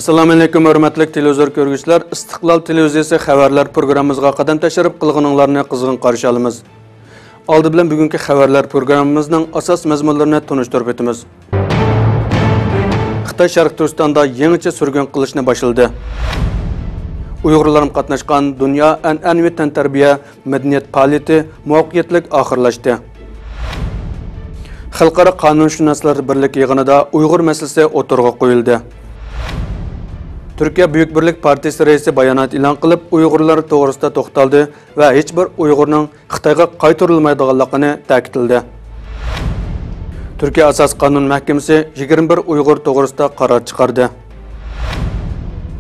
Assalamu alaykum hörmətli televizor görgüçülər. İstiqlal televiziyası xəvərlər proqramımızğa qadam təşərrüf qılğanlarını qızğın qarşı alımız. Aldı bilan bugünkü xəvərlər proqramımızın əsas məzmunlarını tanışdırıb etimiz. Xitay Şərq Türkistanda yeniçe sürgün qilishni başladı. Uyghurlarım qatnaşqan dünya ənənvi təntarbiya mədəniyyət fəaliyyəti muvaffəqiyyətli axırlaşdı. Xalqara Qanunshunoslar birlik yig'inida Uyghur masalasi o'tirg'a qo'yildi. Türkiye Büyük Birlik Partisi reisi bayanat e'lon qilib, Uyg'urlar to'g'risida to'xtaldi va hech bir Uyg'urning Xitoyga qaytarilmaydiganligini ta'kidladi. Türkiye Asas Qonun Mahkamasi 21 Uyg'ur to'g'risida qaror chiqardi.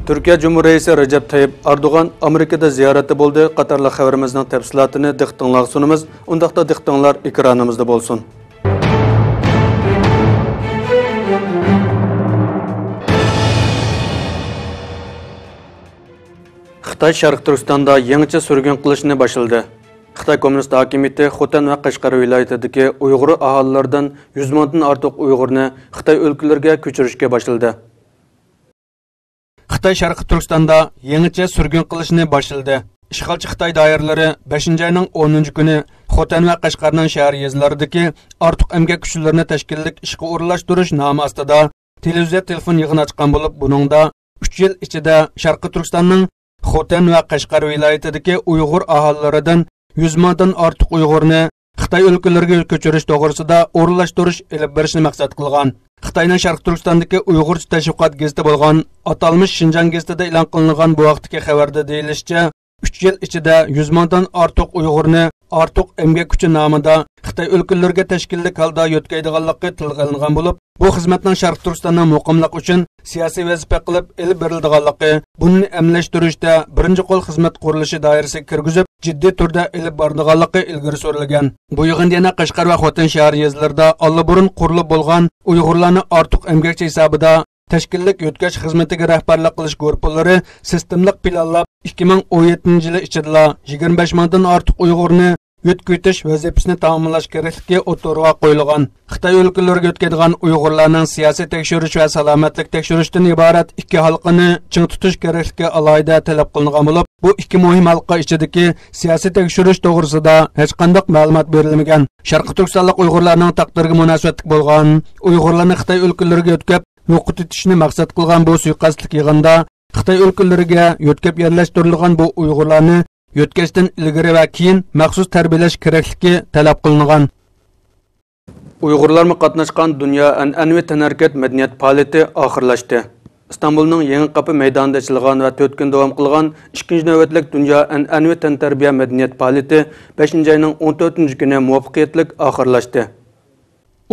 Türkiye Cumhuriyeti Reisi Recep Tayyip Erdoğan Amerikada ziyoratda bo'ldi. Qatarli xabarimizning tafsilotini diqqatingizga sunamiz. Undaqda diqqatingizlar ekranimizda bo'lsin. Xitay Şərq Türkistanda yeniçe sürgün qilishni başladı. Xitay Komünist hakimiyeti Xotan və Qashqar vilayetidagi Uyghur aholilardan 100 mingdan ortiq Uyg'urni Xitay o'lkalariga ko'chirishga başladı. Xitay Şərq Türkistanda yeniçe sürgün qilishni başladı. İşğalçı Xitay dairələri 5-ci ayının 10-cu günü Xotan və Qashqarning şəhər yezlaridagi ortiq əmgək kuchlarını təşkillik ishga o'rinlashtirish nomi ostida televiziya telefon yig'ini ochgan bo'lib, buningda 3 yil ichida Şərq Türkistanning Xotan və Qashqar vilayetidagi Uyghur aholilaridan 100 mingdan ortiq Uyg'urni Xitoy o'lkalariga ko'chirish to'g'risida o'rinlashtirish elib berishni maqsad qilgan. Xitoyning Sharq Turkistondagi Uyg'ur tashviqot gazeti bo'lgan atalmish Xinjiang gazetida e'lon qilingan bu vaqtdagi xabarda deyilishicha, 3 yil ichida 100 mingdan ortiq Uyg'urni ortiq emgak kuchi nomida Xitoy o'lkalariga tashkillik holda yo'tkaydiganligi tilga olingan bo'lib, bu xizmatning Sharq Turkistonning muqimlik uchun siyosiy vazifa qilib elib berildiganligi, buni amlashtirishda birinchi qo'l xizmat qurilishi doirasiga kirgizib, jiddiy turda elib bordiganligi ilgari surilgan. Bu yig'inda yana Qashqar va Xotan shahar yezlarida allaburun qurilib bo'lgan Uyg'urlarni ortiq emgakchi hisobida tashkillik yo'tkash xizmatiga rahbarlik qilish guruhlari sistemlik planlab 2017-yil ichida 25 mingdan ortiq Uyg'urni yo'tkitish vazifasini ta'minlash kerakligi o'tirg'a qo'yilgan. Xitoy o'lkalariga yo'tkadigan Uyg'urlarning siyosiy tekshirish va salomatlik tekshirishdan iborat ikki halqani ching tutish kerakligi alohida talab qilingan bo'lib, bu ikki muhim halqa ichidagi siyosiy tekshirish to'g'risida hech qanday ma'lumot berilmagan. Sharqi Turkistonlik Uyg'urlarning taqdiriga munosabatli bo'lgan Uyg'urlarni Xitoy o'lkalariga yo'tkab yo'qotishni maqsad qilgan bu suiqasdlik yig'inda Xitoy o'lkalariga yo'tkab yerlashtirilgan bu Uyg'urlarni yo'tkashdan ilgari va keyin maxsus tarbiyalash kerakligi talab qilingan. Uyg'urlarmi qatnashgan dunyo an'anaviy tanharkat madaniyat faoliyati oxirlashdi. İstanbulning Yangi Qapı maydonida ochilgan va 4 kun davom qilgan 2-chi navbatlik dunyo an'anaviy tantarbiya madaniyat faoliyati 5-ayning 14-kuni muvaffaqiyatli oxirlashdi.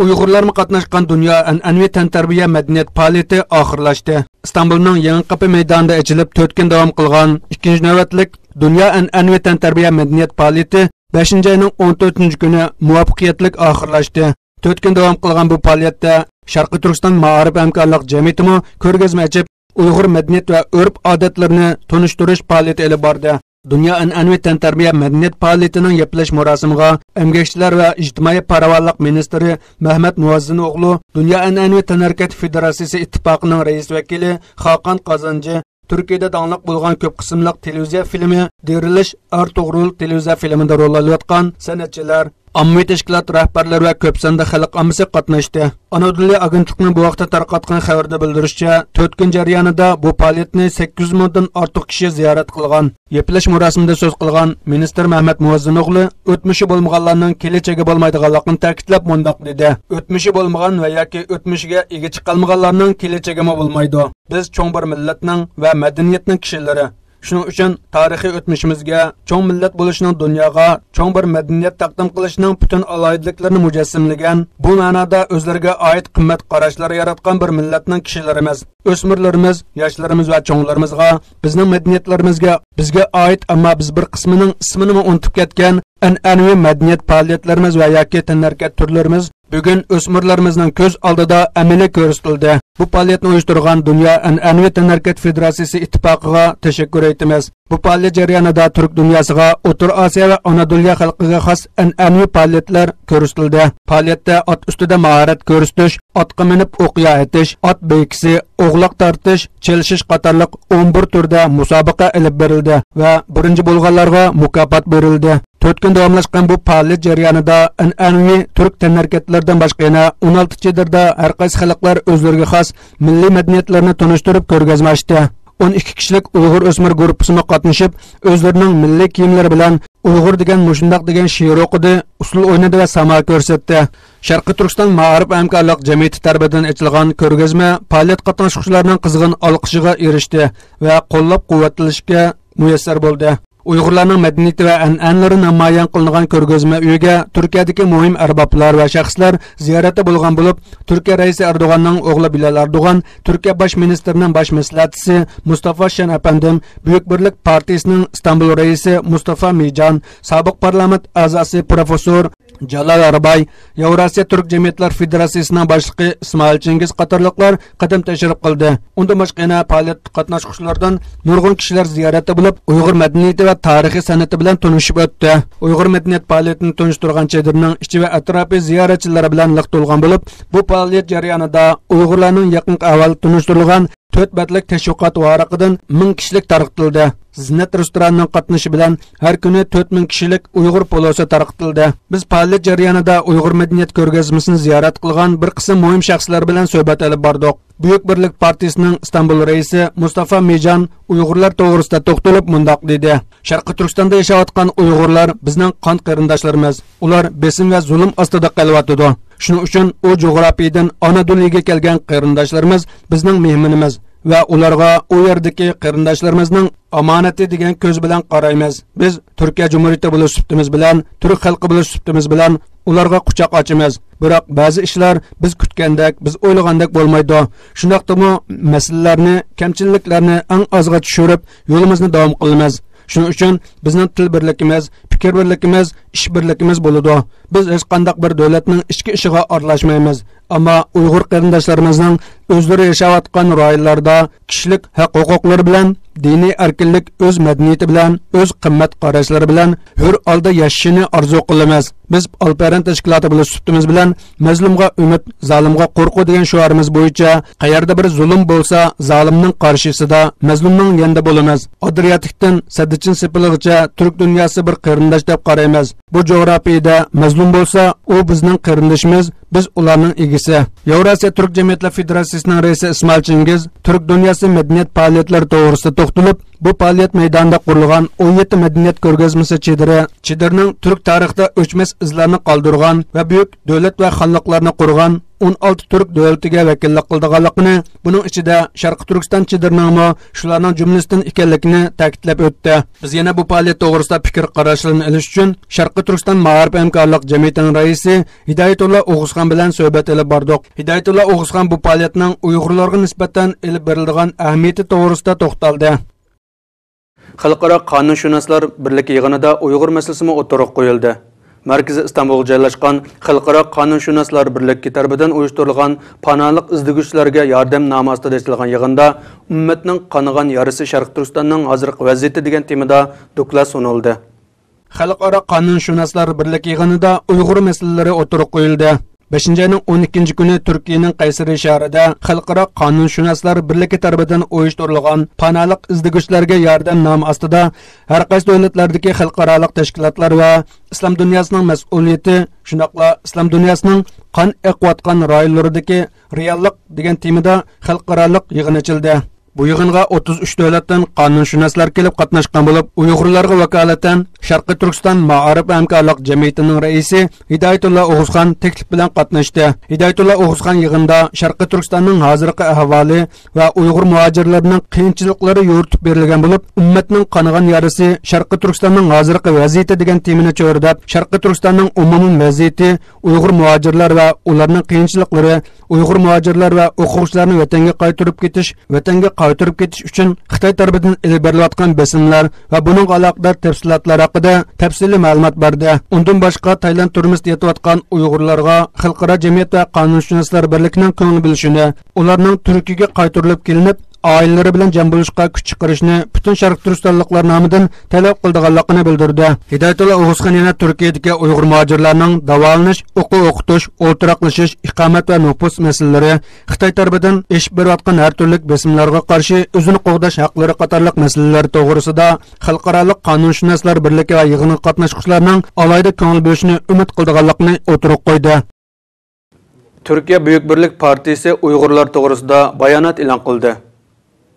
Uyg'urlarmi qatnashgan dunyo an'anaviy tantarbiya madaniyat faoliyati oxirlashdi. İstanbulning Yangi Qapı maydonida ochilib 4 kun davom qilgan 2-chi navbatlik dunyo an'anaviy tantarbiya madaniyat faoliyati 5-ayning 14-kuni muvaffaqiyatli oxirlashdi. 4 kun davom qilgan bu faoliyatda Sharqi Turkiston ma'arif hamkorlik jamiyatimi ko'rgazma ochib, Uyg'ur madaniyat va urf-odatlarini tanishtirish faoliyati olib bordi. Dunyo an'anaviy tantarbiya madaniyat faoliyatining yaplash murosimiga emgakchilar va ijtimoiy farovonlik ministri Mahmad Muazzin o'g'li, Dunyo an'anaviy tanharkat federatsiyasi ittifoqining rais vakili Xoqon Qozonchi, Turkiyada dangliq bo'lgan ko'p qismliq televiziya filmi Derilish Artug'rul televiziya filmida rol olayotgan san'atchilar, ommaviy tashkilot rahbarlari va ko'p sonda xalq ommasi qatnashdi. Anadolu agentligining bu vaqtda tarqatgan xabarda bildirishicha, 4 kun jarayonida bu faoliyatni 800 mingdan ortiq kishi ziyorat qilgan. Yeplash marosimida so'z qilgan ministr Mahmad Muazzin o'g'li, o'tmishi bo'lmaganlarning kelajagi bo'lmaydiganligini ta'kidlab mundaq dedi. O'tmishi bo'lmagan va yoki o'tmishiga ega chiqolmaganlarning kelajagi bo'lmaydi. Biz cho'ng bir millatning va madaniyatning kishilari. Shuning uchun tarixiy o'tmishimizga, cho'ng millat bo'lishining dunyoga, cho'ng bir madaniyat taqdim qilishining butun aloyidliklarini mujassimlagan, bu ma'noda o'zlariga oid qimmat qarashlar yaratgan bir millatning kishilarimiz, o'smirlarimiz, yoshlarimiz va cho'nglarimizga, bizning madaniyatlarimizga, bizga oid ammo biz bir qismining ismini unutib ketgan an'anaviy madaniyat faoliyatlarimiz va yoki tanharkat turlarimiz Bugun o'smirlarimizning ko'z oldida amaliy ko'rsatildi. Bu faoliyatni uyushtirgan Dunyo an'anaviy tanarkat federatsiyasi ittifoqiga tashakkur etamiz. Bu faoliyat jarayonida turk dunyosiga, O'rta Osiyo va Anadolu xalqiga xos an'anaviy faoliyatlar ko'rsatildi. Faoliyatda ot ustida mahorat ko'rsatish, otga minib o'qiya etish, ot beykisi, o'g'loq tortish, chelishish qatorliq 11 turda musobaqa olib berildi va birinchi bo'lganlarga mukofot berildi. 4 kun davomlashgan bu faoliyat jarayonida an'anaviy turk tanarkatlardan boshqa yana 16 chedirda har qaysi xalqlar o'zlariga xos milliy madaniyatlarini tanishtirib ko'rgazma ochdi. 12 kishilik Uyg'ur o'smir guruhisiga qatnashib, o'zlarining milliy kiyimlari bilan Uyg'ur degan mushundoq degan she'r o'qidi, usul o'ynadi va samo ko'rsatdi. Sharqiy Turkiston ma'arif hamkorlik jamiyati tarafidan ochilgan ko'rgazma faoliyat qatnashchilarining qizg'in olqishiga erishdi va qo'llab-quvvatlashga muyassar bo'ldi. Uyg'urlarning madaniyati va an'analari namoyon qilingan ko'rgazma uyiga Turkiyadagi muhim arboblar va shaxslar ziyorati bo'lgan bo'lib, Turkiya raisi Erdo'g'anning o'g'li Bilal Erdo'g'an, Turkiya bosh ministrining bosh maslahatchisi Mustafa Şen apandim, Buyuk Birlik partiyasining Istanbul raisi Mustafa Mijan, sobiq parlament a'zosi professor Jalal Arbay, Yevrasiya Turk Jamiyatlar Federatsiyasining boshlig'i Ismoil Chingiz qatorliqlar qadam tashrif qildi. Unda boshqa yana faoliyat qatnashchilaridan nurg'un kishilar ziyorati bo'lib, Uyg'ur madaniyati va tarixiy san'ati bilan tanishib o'tdi. Uyg'ur madaniyat faoliyatini tanishtirgan chedirning ichi va atrofi ziyoratchilari bilan liq to'lgan bo'lib, bu faoliyat jarayonida Uyg'urlarning yaqin avval tanishtirilgan 4 batlik tashviqot varaqidan 1000 kishilik tarqatildi. Zinnat restoranining qatnashi bilan har kuni 4000 kishilik Uyg'ur polosi tarqatildi. Biz faoliyat jarayonida Uyg'ur madaniyat ko'rgazmasini ziyorat qilgan bir qism muhim shaxslar bilan suhbat olib bordik. Buyuk Birlik partiyasining Istanbul raisi Mustafa Mijan Uyg'urlar to'g'risida to'xtalib mundoq dedi. Sharqiy Turkistonda yashayotgan Uyg'urlar bizning qon qarindoshlarimiz. Ular besim va zulm ostida qolyotdi. Shuning uchun u jo'g'rafiyadan Anadoluga kelgan qarindoshlarimiz bizning mehmonimiz va ularga u yerdagi qarindoshlarimizning omonati degan ko'z bilan qaraymiz. Biz Turkiya Jumhuriyati bo'lish sutimiz bilan, turk xalqi bo'lish sutimiz bilan ularga quchoq ochamiz. Biroq ba'zi ishlar biz kutgandek, biz o'ylagandek bo'lmaydi. Shundaqdimi masalalarni, kamchiliklarni eng ozga tushirib, yo'limizni davom qilamiz. Shuning uchun bizning til birligimiz, fikr birligimiz, ish birligimiz bo'ladi. Biz hech qanday bir davlatning ichki ishiga aralashmaymiz. Ammo Uyg'ur qarindoshlarimizning o'zlari yashayotgan rayonlarda kishilik haq-huquqlari bilan, diniy erkinlik, o'z madaniyati bilan, o'z qimmat qarashlari bilan hur holda yashashini orzu qilamiz. Biz Alparan tashkiloti bilan sutimiz bilan mazlumga umid, zolimga qo'rquv degan shuarimiz bo'yicha qayerda bir zulm bo'lsa, zolimning qarshisida mazlumning yanida bo'lamiz. Adriyatikdan Sadichin sepiligicha turk dunyosi bir qarindosh deb qaraymiz. Bu jo'grafiyada mazlum bo'lsa, u bizning qarindoshimiz, biz ularning egisi. Yevrasiya Turk Jamiyatlar Federatsiyasining raisi Ismoil Chingiz turk dunyosi madaniyat faoliyatlari to'g'risida to'xtalib, bu faoliyat maydonida qurilgan 17 madaniyat ko'rgazmasi chedirning turk tarixida o'chmas izlarni qoldirgan va buyuk davlat va xonliqlarni qurgan 16 turk davlatiga vakillik qilganligini, buning ichida Sharqiy Turkiston chedirning shularning jumlasidan ekanligini ta'kidlab o'tdi. Biz yana bu faoliyat to'g'risida fikr qarashlarini olish uchun Sharqiy Turkiston ma'arif hamkorlik jamiyatining raisi Hidoyatullo O'g'izxon bilan suhbat olib bordik. Hidoyatullo O'g'izxon bu faoliyatning Uyg'urlarga nisbatan olib berilgan ahamiyati to'g'risida to'xtaldi. Xalqaro qonunshunoslar birligi yig'inida Uyg'ur masalasimi o'tirib qo'yildi. Markazi Istanbulga joylashgan Xalqaro qonunshunoslar birligi tarafidan uyushtirilgan panohlik izdiguvchilarga yordam nomi ostida ochilgan yig'inda ummatning qonigan yarasi Sharqiy Turkistonning hozirgi vaziyati degan temada doklad sunildi. Xalqaro qonunshunoslar birligi yig'inida Uyg'ur masalalari o'tirib qo'yildi. 5-ayning 12 kuni Turkiyaning Qaysari shahrida Xalqaro qonunshunoslar birligi tarafidan uyushtirilgan panohlik izdiguvchilarga yordam nomi ostida har qaysi davlatlardagi xalqaro tashkilotlar va islom dunyosining mas'uliyati, shunaqla islom dunyosining qon eqiyotgan rayonlaridagi reallik degan temada xalqaro yig'in ochildi. Bu yig'inga 33 davlatdan qonunshunoslar kelib qatnashgan bo'lib, Uyg'urlarga vakolatan Sharqiy Turkiston ma'arif hamkorlik jamiyatining raisi Hidoyatullo O'g'izxon taklif bilan qatnashdi. Hidoyatullo O'g'izxon yig'inda Sharqiy Turkistonning hozirgi ahvoli va Uyg'ur muhojirlarining qiyinchiliklari yo'ritib berilgan bo'lib, ummatning qonigan yarasi Sharqiy Turkistonning hozirgi vaziyati degan temani cho'rdab, Sharqiy Turkistonning umumiy vaziyati, Uyg'ur muhojirlar va ularning qiyinchiliklari, Uyg'ur muhojirlar va o'quvchilarni vatanga qaytarib ketish, vatanga qaytarib ketish uchun Xitoy tarafidan ilib berilayotgan besimlar va buning aloqador tafsilotlar haqida tafsiliy ma'lumot berdi. Undan boshqa Tailand turmusida yetayotgan Uyg'urlarga xalqaro jamiyat va qonunshunoslar birligining ko'ngil bilishini, ularning Turkiyaga qaytarilib kelinib oilalari bilan jam bo'lishga kuch chiqarishni butun sharq turkistonliklar nomidan talab qildiganligini bildirdi. Hidoyatullo O'g'uzxon yana Turkiyadagi Uyg'ur muhojirlarning davolanish, o'qitish, o'ltiraqlashish, iqomat va nupus masalalari, Xitoy tarafidan eshib berayotgan har turli besimlarga qarshi o'zini qo'g'dash haqlari qatorliq masalalar to'g'risida xalqaro qonunshunoslar birligi va yig'inga qatnashuvchilarning alohida ko'ngil bo'lishini umid qildiganligini o'tirib qo'ydi. Turkiya Buyuk Birlik partiyasi Uyg'urlar to'g'risida bayonot e'lon qildi.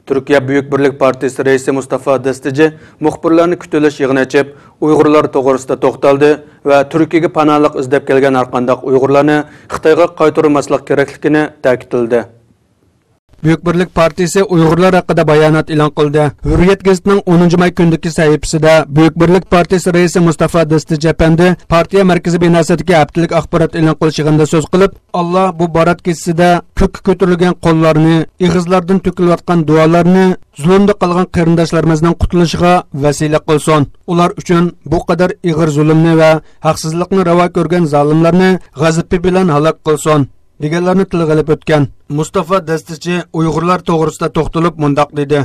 Türkiye Büyük Birlik Partisi reisi Mustafa Destici muxbirlarni kutilish yig'ini ochib, Uyg'urlar to'g'risida to'xtaldi va Turkiyaga panohlik izlab kelgan har qanday Uyg'urlarni Xitoyga qaytarmaslik kerakligini ta'kidladi. Büyük Birlik Partisi Uyg'urlar haqida bayonot e'lon qildi. Hurriyet gazetining 10 may kundagi sahifasida Büyük Birlik Partisi reisi Mustafa Destici efendi partiya markaziy binosidagi ھەپتىلىك axborot e'lon qilish yig'inida so'z qilib, Allah bu barat kechasida ko'kka ko'tarilgan qo'llarni, ig'izlardan to'kilayotgan duolarni, zulmda qolgan qarindoshlarimizning qutulishiga vasila qilsin. Ular uchun bu qadar ig'ir zulmni va haqsizlikni ravo ko'rgan zolimlarni g'azabi bilan halok qilsin deganlarni tilga olib o'tgan. Mustafa Dastichi Uyg'urlar to'g'risida to'xtalib mundoq dedi.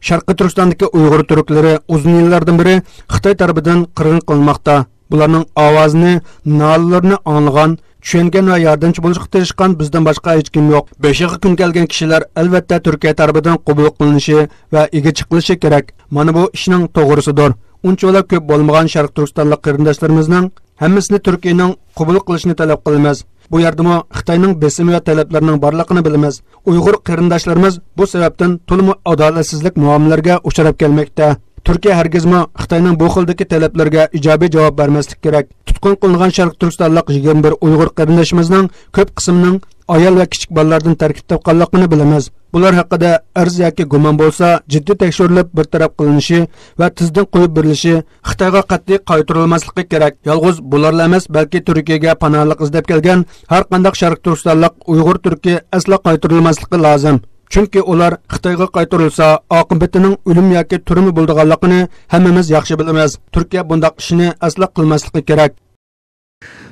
Sharqi Turkistondagi Uyg'ur turklari uzun yillardan beri Xitoy tarafidan qirg'in qilinmoqda. Bularning ovozini, nolalarini anglagan, tushungan va yordamchi bo'lishga tirishgan bizdan boshqa hech kim yo'q. Beshiga kun kelgan kishilar albatta Turkiya tarafidan qabul qilinishi va ega chiqilishi kerak. Mana bu ishning to'g'risidir. Unchalar ko'p bo'lmagan Sharq Turkistonlik qarindoshlarimizning hammasini Turkiyaning qabul qilishini talab qilamiz. Bu yerdimi Xitoyning besimi va talablarining borligini bilamiz. Uyg'ur qarindoshlarimiz bu sababdan to'liq adolatsizlik muomalalarga uchrab kelmoqda. Turkiya hargizmi Xitoyning bu xildagi talablarga ijobiy javob bermaslik kerak. Tutqun qilingan Sharq Turkistonlik 21 Uyg'ur qarindoshimizning ko'p qismining ayol va kichik bolalardan tarkib topganligini bilamiz. Bular haqida arz yoki gumon bo'lsa, jiddiy tekshirilib bartaraf qilinishi va tizdan qo'yib berilishi, Xitoyga qat'iy qaytarilmasligi kerak. Yolg'iz bularlar emas, balki Turkiyaga panohlik izlab kelgan har qanday Sharq Turkistonlik Uyg'ur turki asla qaytarilmasligi lozim. Chunki ular Xitoyga qaytarilsa, oqibatining o'lim yoki turmi bo'lganligini hammamiz yaxshi bilamiz. Turkiya bunday ishni asla qilmasligi kerak.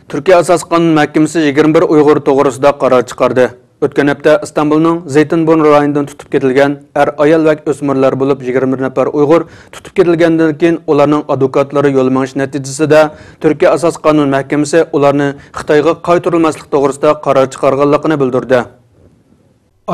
Türkiye Asas Qanun Mahkemesi 21 Uyg'ur to'g'risida qaror chiqardi. O'tgan hafta Istanbulning Zeytinburn rayonidan tutib ketilgan ayol va o'smirlar bo'lib 21 nafar Uyg'ur tutib ketilgandan keyin ularning advokatlari yo'l menish natijasida Türkiye Asas Qanun Mahkemesi ularni Xitoyga qaytarilmaslik to'g'risida qaror chiqarganligini bildirdi.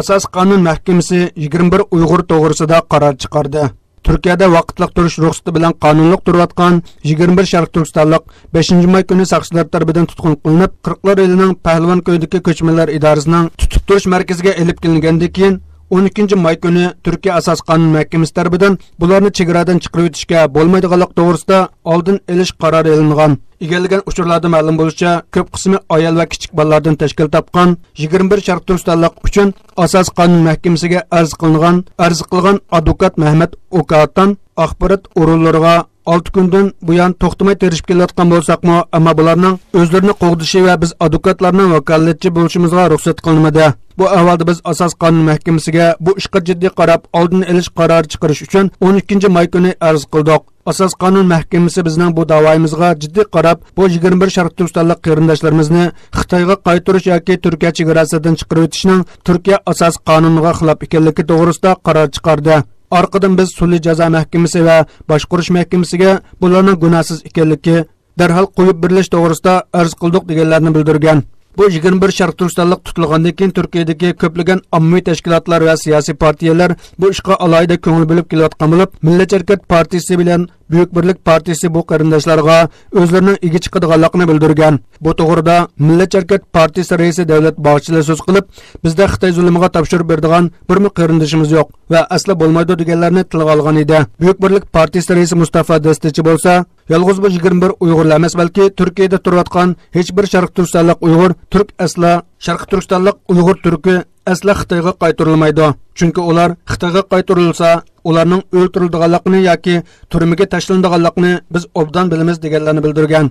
Asas Qanun Mahkemesi 21 Uyg'ur to'g'risida qaror chiqardi. Turkiyada vaqtliq turish ruxsati bilan qonunliq turayotgan 21 Sharq Turkistonlik 5-may kuni saqchilar tomonidan tutqun qilinib, 40lar elining Pahlavon ko'yidagi ko'chmalar idorasining tutib turish markaziga elib kelingandan keyin 12-may kuni Turkiya Asas Qanun Mahkemesi tomonidan bularni chegaradan chiqarib o'tishga bo'lmaydiganlik to'g'risida oldin elish qarori elingan. Egalgan uchurlarda ma'lum bo'lishicha, ko'p qismi ayol va kichik bolalardan tashkil topgan 21 Sharq Turkistonlik uchun Asas Qanun Mahkemesiga arz qilgan advokat Mehmet Okatdan axborot o'rinlariga 6 kundan buyon to'xtamay terishib kelayotgan bo'lsaqmi, ammo bularning o'zlarini qo'g'dishi va biz advokatlarning vakolatchi bo'lishimizga ruxsat qilinmadi. Bu ahvolda biz Asas Qanun Mahkemesiga bu ishga jiddiy qarab, oldin elish qarori chiqarish uchun 12-may kuni arz qildik. Asas Qanun Mahkemesi bizning bu da'voyimizga jiddiy qarab, bu 21 Sharq Turkistonlik qarindoshlarimizni Xitoyga qaytarish yoki Turkiya chegarasidan chiqarib o'tishning Turkiya Asas qonuniga xilof ekanligi to'g'risida qaror chiqardi. Orqadan biz Sulh jazo mahkamasi va boshqarish mahkamasiga bularning gunohsiz ekanligi darhol qo'yib berilish to'g'risida arz qildik deganlarni bildirgan. Bu 21 Sharq Turkistonlik tutilgandan keyin Turkiyadagi ko'plagan ommaviy tashkilotlar va siyosiy partiyalar bu ishga alohida ko'ngil bo'lib kelayotgan bo'lib, Millat Harkat Partiyasi bilan Büyük Birlik Partisi bu qarindoshlarga o'zlarining ega chiqadiganligini bildirgan. Bu to'g'rida Millat Harkat Partisi raisi Davlat Bog'chilar so'z qilib, bizda Xitoy zulmiga topshirib beradigan bir qarindoshimiz yo'q va asla bo'lmaydi deganlarni tilga olgan edi. Büyük Birlik Partisi raisi Mustafa Dastichi bo'lsa, yolg'iz bu 21 Uyg'urlar emas, balki Turkiyada turayotgan hech bir Sharq Turkistonlik Uyg'ur turk asla Sharq Turkistonlik Uyg'ur turki asla Xitoyga qaytarilmaydi. Chunki ular Xitoyga qaytarilsa, ularning o'ldirilganligini yoki turmaga tashlanganligini biz obdan bilamiz deganlarni bildirgan.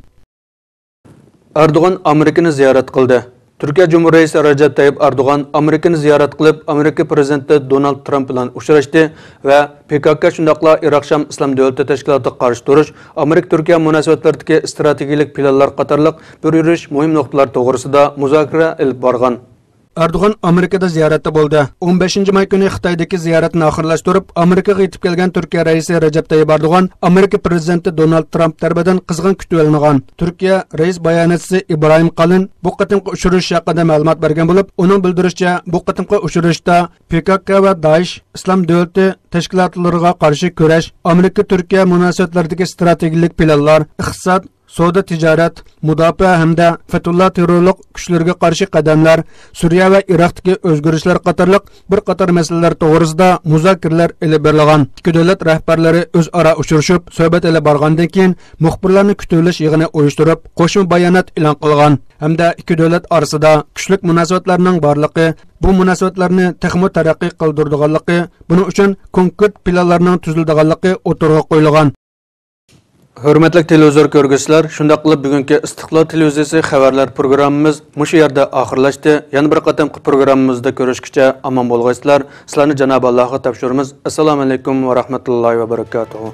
Erdo'g'an Amerikani ziyorat qildi. Türkiye Cumhuriyeti Recep Tayyip Erdoğan Amerika'nı ziyaret kılıp Amerika Prezidenti Donald Trump bilan uçraştı ve PKK şundaqla Irak Şam İslam Devleti Teşkilatı qarşı duruş, Amerika-Türkiye münasebetlerideki stratejik planlar qatarlıq bir yürüyüş muhim noktalar toğrısida muzakara elib bargan. Erdoğan Amerika'da ziyarette buldu. 15 May günü Xitoydagi ziyaretini axırlaştırıp Amerika'ga yetib kelgan Türkiye reisi Recep Tayyip Erdoğan Amerika prezidenti Donald Trump tarafidan qizg'in kutib olingan. Türkiye reis bayonotchisi İbrahim Qalin bu qatimqi uçuruş haqida ma'lumot bergan bo'lib, uning bildirishicha bu qatimqi uçuruşda PKK ve Daesh İslam Devleti teşkilatlarına qarshi kurash, Amerika-Türkiye münasebetleridagi strategik planlar, iqtisod, savdo tijorat, mudofaa hamda Fethullah terrorlik kuchlariga qarshi qadamlar, Suriya va Iroqdagi o'zgarishlar qatorliq bir qator masalalar to'g'risida muzokaralar olib berilgan. Ikki davlat rahbarlari o'zaro uchrashib, suhbat olib borgandan keyin muxbirlarni kutilish yig'ini uyushtirib, qo'shma bayonot e'lon qilgan. Hamda ikki davlat orasida kuchli munosabatlarning borligi, bu munosabatlarni texmo taraqqiy qildirganligi, buning uchun konkret planlarning tuzilganligi o'tirg'a qo'yilgan. Hürmetli televizor görgüsüler, şunda qılıp bugünkü İstiqlal televiziyasi xəvərlər programımız muşu yerdə axırlaşdı. Yana bir qatamqı programımızda görüşküçə aman bolğaysızlar. Sizlarni Cenab-ı Allah'a tapşırımız. Assalamu alaikum ve rahmetullahi ve berekatuhu.